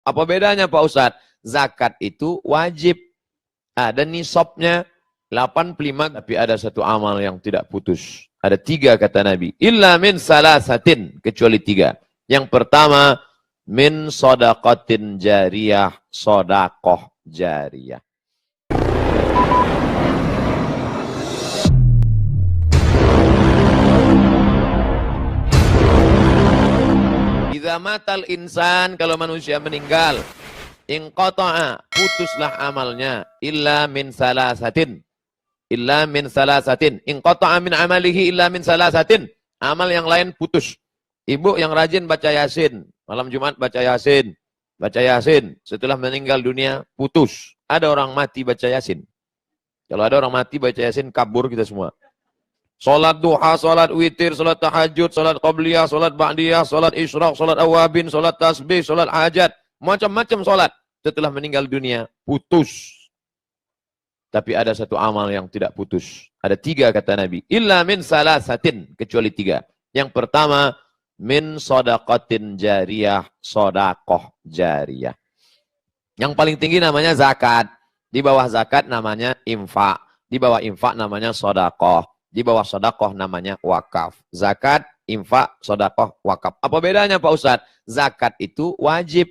Apa bedanya Pak Ustadz? Zakat itu wajib. Ada nisabnya 85, tapi ada satu amal yang tidak putus. Ada 3 kata Nabi. Illa min salasatin, kecuali 3. Yang pertama, min sodaqatin jariyah, sodakoh jariyah. Idza matal insan, kalau manusia meninggal, inqata'a, putuslah amalnya, illa min salasatin. Illa min salasatin. Inqata'a min amalihi illa min salasatin. Amal yang lain putus. Ibu yang rajin baca Yasin, malam Jumat baca Yasin. Baca Yasin, setelah meninggal dunia putus. Ada orang mati baca Yasin. Kalau ada orang mati baca Yasin, kabur kita semua. Salat duha, salat witir, salat tahajud, salat qabliyah, salat ba'diyah, salat isyraq, salat awabin, salat tasbih, salat hajat, macam-macam salat. Setelah meninggal dunia, putus. Tapi ada satu amal yang tidak putus. Ada 3 kata Nabi. Illa min salasatin, kecuali 3. Yang pertama, min sodaqatin jariyah, sodakoh jariyah. Yang paling tinggi namanya zakat. Di bawah zakat namanya infak. Di bawah infak namanya sodakoh. Di bawah sodakoh namanya wakaf. Zakat, infak, sodakoh, wakaf. Apa bedanya Pak Ustadz? Zakat itu wajib.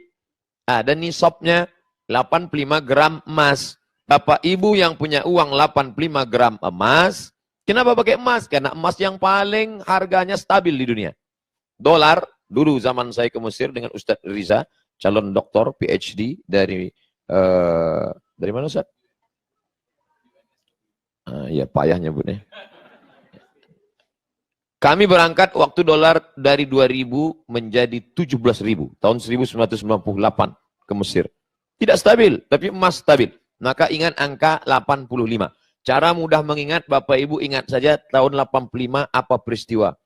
Ada nisabnya 85 gram emas. Bapak ibu yang punya uang 85 gram emas. Kenapa pakai emas? Karena emas yang paling harganya stabil di dunia. Dolar, dulu zaman saya ke Mesir dengan Ustadz Riza, calon doktor PhD dari mana Ustadz? Ya payah nyebutnya. Kami berangkat waktu dolar dari 2000 menjadi 17.000. Tahun 1998 ke Mesir. Tidak stabil, tapi emas stabil. Maka ingat angka 85. Cara mudah mengingat, Bapak Ibu ingat saja tahun 85 apa peristiwa.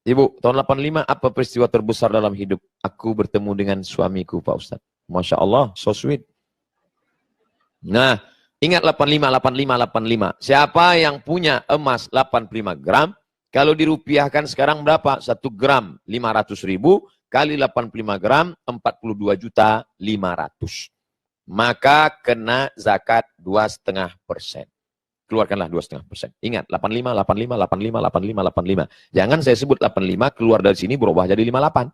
Ibu, tahun 85 apa peristiwa terbesar dalam hidup? Aku bertemu dengan suamiku Pak Ustadz. Masya Allah, so sweet. Nah, ingat 85, 85, 85. Siapa yang punya emas 85 gram, kalau dirupiahkan sekarang berapa? 1 gram 500.000 kali 85 gram 42.500.000. Maka kena zakat 2,5%. Keluarkanlah 2,5%. Ingat 85, 85, 85, 85, 85. Jangan saya sebut 85 keluar dari sini berubah jadi 58.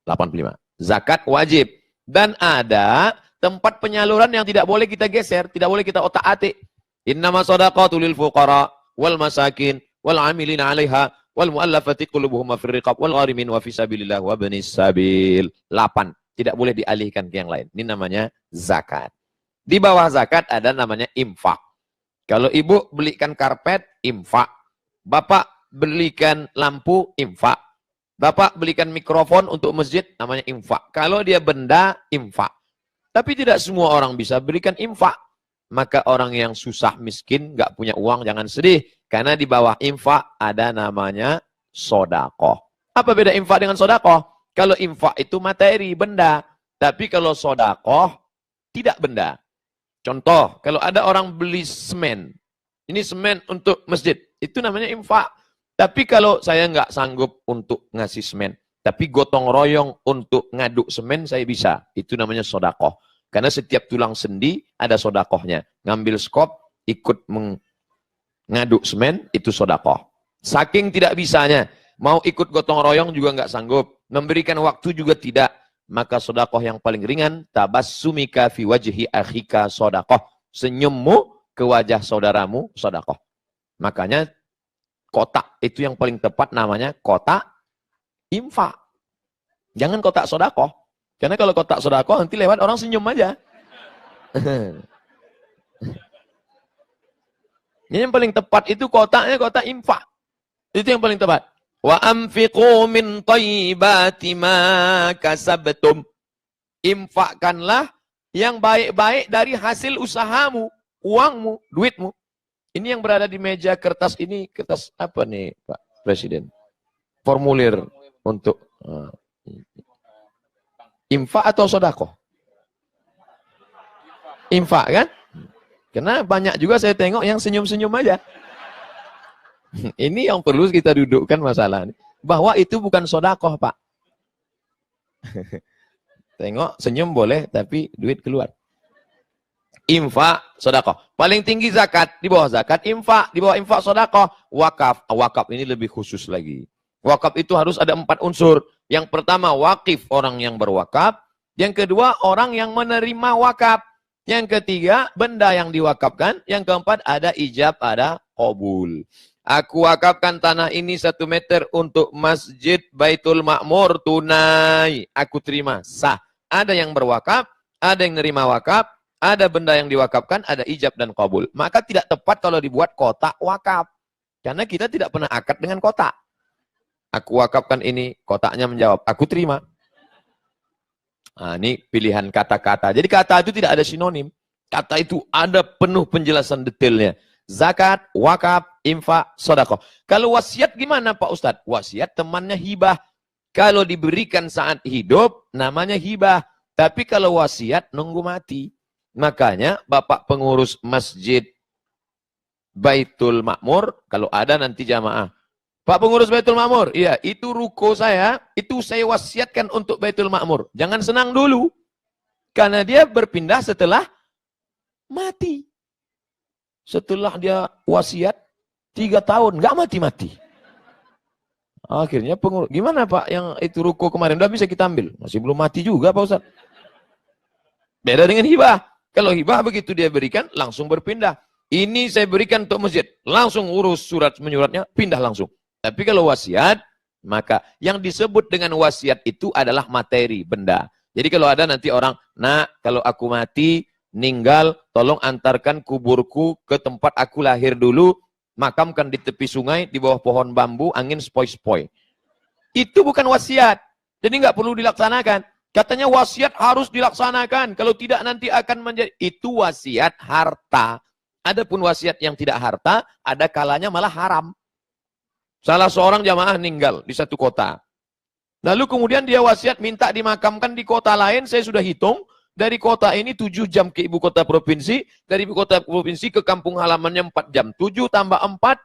85. Zakat wajib. Dan ada tempat penyaluran yang tidak boleh kita geser, tidak boleh kita otak-atik. Innama shadaqatu lil fuqara wal masakin wal 'amilina 'alaiha wal mu'allafati qulubuhum fir riqab wal gharimin wa fi sabilillah wa ibnis sabil. 8. Tidak boleh dialihkan ke yang lain. Ini namanya zakat. Di bawah zakat ada namanya infak. Kalau ibu belikan karpet, infak. Bapak belikan lampu, infak. Bapak belikan mikrofon untuk masjid, namanya infak. Kalau dia benda, infak. Tapi tidak semua orang bisa berikan infak. Maka orang yang susah, miskin, nggak punya uang, jangan sedih. Karena di bawah infak ada namanya sodakoh. Apa beda infak dengan sodakoh? Kalau infak itu materi, benda. Tapi kalau sodakoh, tidak benda. Contoh, kalau ada orang beli semen. Ini semen untuk masjid. Itu namanya infak. Tapi kalau saya nggak sanggup untuk ngasih semen. Tapi gotong royong untuk ngaduk semen, saya bisa. Itu namanya sodakoh. Karena setiap tulang sendi ada sodakohnya. Ngambil skop, ikut ngaduk semen, itu sodakoh. Saking tidak bisanya. Mau ikut gotong royong juga nggak sanggup. Memberikan waktu juga tidak. Maka sodakoh yang paling ringan, tabassumika fi wajhi akhika sodakoh. Senyummu ke wajah saudaramu, sodakoh. Makanya kotak itu yang paling tepat namanya kotak infak. Jangan kotak sodakoh. Karena kalau kotak sodakoh nanti lewat orang senyum aja. Ini yang paling tepat itu kotaknya kotak infak. Itu yang paling tepat. Wa anfiqu min thayyibati ma kasabtum. Infakkanlah yang baik-baik dari hasil usahamu, uangmu, duitmu. Ini yang berada di meja kertas ini, kertas apa nih Pak Presiden? Formulir untuk infak atau sodakoh? Infak kan? Karena banyak juga saya tengok yang senyum-senyum aja. Ini yang perlu kita dudukkan masalah ini. Bahwa itu bukan sodakoh, Pak. Tengok, senyum boleh, tapi duit keluar. Infak, sedekah. Paling tinggi zakat, di bawah zakat, infak, di bawah infak, sedekah, wakaf. Wakaf ini lebih khusus lagi. Wakaf itu harus ada 4 unsur. Yang pertama, wakif, orang yang berwakaf. Yang kedua, orang yang menerima wakaf. Yang ketiga, benda yang diwakafkan. Yang keempat, ada ijab, ada qabul. Aku wakafkan tanah ini 1 meter untuk Masjid Baitul Ma'mur tunai. Aku terima, sah. Ada yang berwakaf, ada yang nerima wakaf, ada benda yang diwakafkan, ada ijab dan qabul. Maka tidak tepat kalau dibuat kotak wakaf. Karena kita tidak pernah akad dengan kotak. Aku wakafkan ini, kotaknya menjawab, aku terima. Nah, ini pilihan kata-kata. Jadi kata itu tidak ada sinonim. Kata itu ada penuh penjelasan detailnya. Zakat, wakaf, infak, sedekah. Kalau wasiat gimana Pak Ustadz? Wasiat temannya hibah. Kalau diberikan saat hidup, namanya hibah. Tapi kalau wasiat, nunggu mati. Makanya Bapak pengurus Masjid Baitul Ma'mur, kalau ada nanti jamaah. Pak pengurus Baitul Ma'mur, iya, itu ruko saya, itu saya wasiatkan untuk Baitul Ma'mur. Jangan senang dulu. Karena dia berpindah setelah mati. Setelah dia wasiat 3 tahun, nggak mati-mati. Akhirnya pengurus, gimana Pak yang itu ruko kemarin? Udah bisa kita ambil. Masih belum mati juga Pak Ustadz. Beda dengan hibah. Kalau hibah begitu dia berikan, langsung berpindah. Ini saya berikan untuk masjid. Langsung urus surat menyuratnya, pindah langsung. Tapi kalau wasiat, maka yang disebut dengan wasiat itu adalah materi, benda. Jadi kalau ada nanti orang, nak, kalau aku mati, meninggal, tolong antarkan kuburku ke tempat aku lahir dulu, makamkan di tepi sungai, di bawah pohon bambu, angin sepoi-sepoi. Itu bukan wasiat. Jadi nggak perlu dilaksanakan. Katanya wasiat harus dilaksanakan. Kalau tidak nanti akan menjadi, itu wasiat harta. Adapun wasiat yang tidak harta, ada kalanya malah haram. Salah seorang jamaah meninggal di satu kota. Lalu kemudian dia wasiat minta dimakamkan di kota lain, saya sudah hitung, dari kota ini 7 jam ke ibu kota provinsi, dari ibu kota provinsi ke kampung halamannya 4 jam. 7 tambah 4,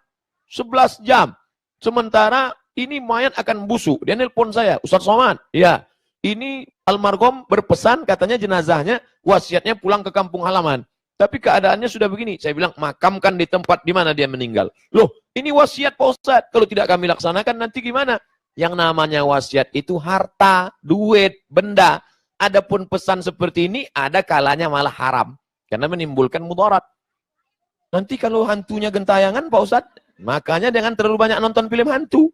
11 jam. Sementara ini mayat akan busuk. Dia nelpon saya, Ustaz Somad, ya, ini almarhum berpesan katanya jenazahnya, wasiatnya pulang ke kampung halaman. Tapi keadaannya sudah begini. Saya bilang, makamkan di tempat di mana dia meninggal. Loh, ini wasiat Pak Ustaz. Kalau tidak kami laksanakan nanti gimana? Yang namanya wasiat itu harta, duit, benda. Adapun pesan seperti ini, ada kalanya malah haram. Karena menimbulkan mudarat. Nanti kalau hantunya gentayangan, Pak Ustadz, makanya jangan terlalu banyak nonton film hantu.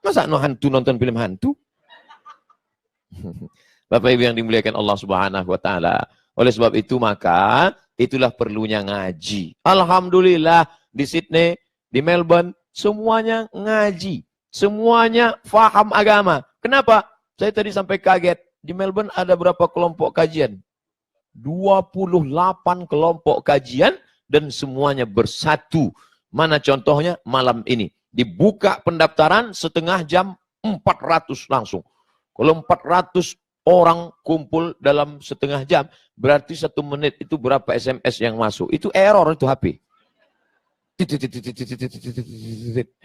Masa hantu nonton film hantu? Bapak Ibu yang dimuliakan Allah Subhanahu wa Ta'ala. Oleh sebab itu, maka itulah perlunya ngaji. Alhamdulillah, di Sydney, di Melbourne, semuanya ngaji. Semuanya faham agama. Kenapa? Saya tadi sampai kaget. Di Melbourne ada berapa kelompok kajian? 28 kelompok kajian dan semuanya bersatu. Mana contohnya? Malam ini. Dibuka pendaftaran setengah jam 400 langsung. Kalau 400 orang kumpul dalam setengah jam, berarti 1 menit itu berapa SMS yang masuk? Itu error itu HP.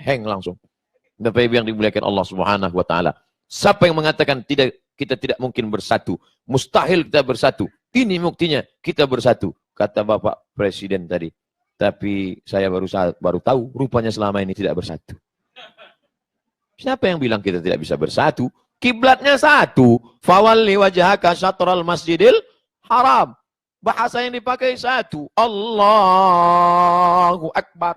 Hang langsung. Bapak Ibu yang dimuliakan Allah Subhanahu wa Ta'ala. Siapa yang mengatakan kita tidak mungkin bersatu? Mustahil kita bersatu. Ini buktinya kita bersatu. Kata Bapak Presiden tadi. Tapi saya baru tahu rupanya selama ini tidak bersatu. Siapa yang bilang kita tidak bisa bersatu? Kiblatnya satu. Fawalli wajhaka syatral masjidil haram. Bahasa yang dipakai satu. Allahu Akbar.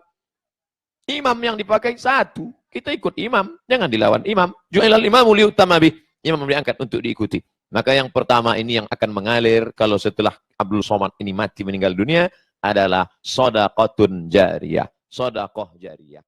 Imam yang dipakai satu. Kita ikut imam. Jangan dilawan imam. Ju'ilal imamu liutama bih. Imam diangkat untuk diikuti. Maka yang pertama ini yang akan mengalir kalau setelah Abdul Somad ini mati meninggal dunia adalah shadaqatun jariyah. Shadaqah jariyah.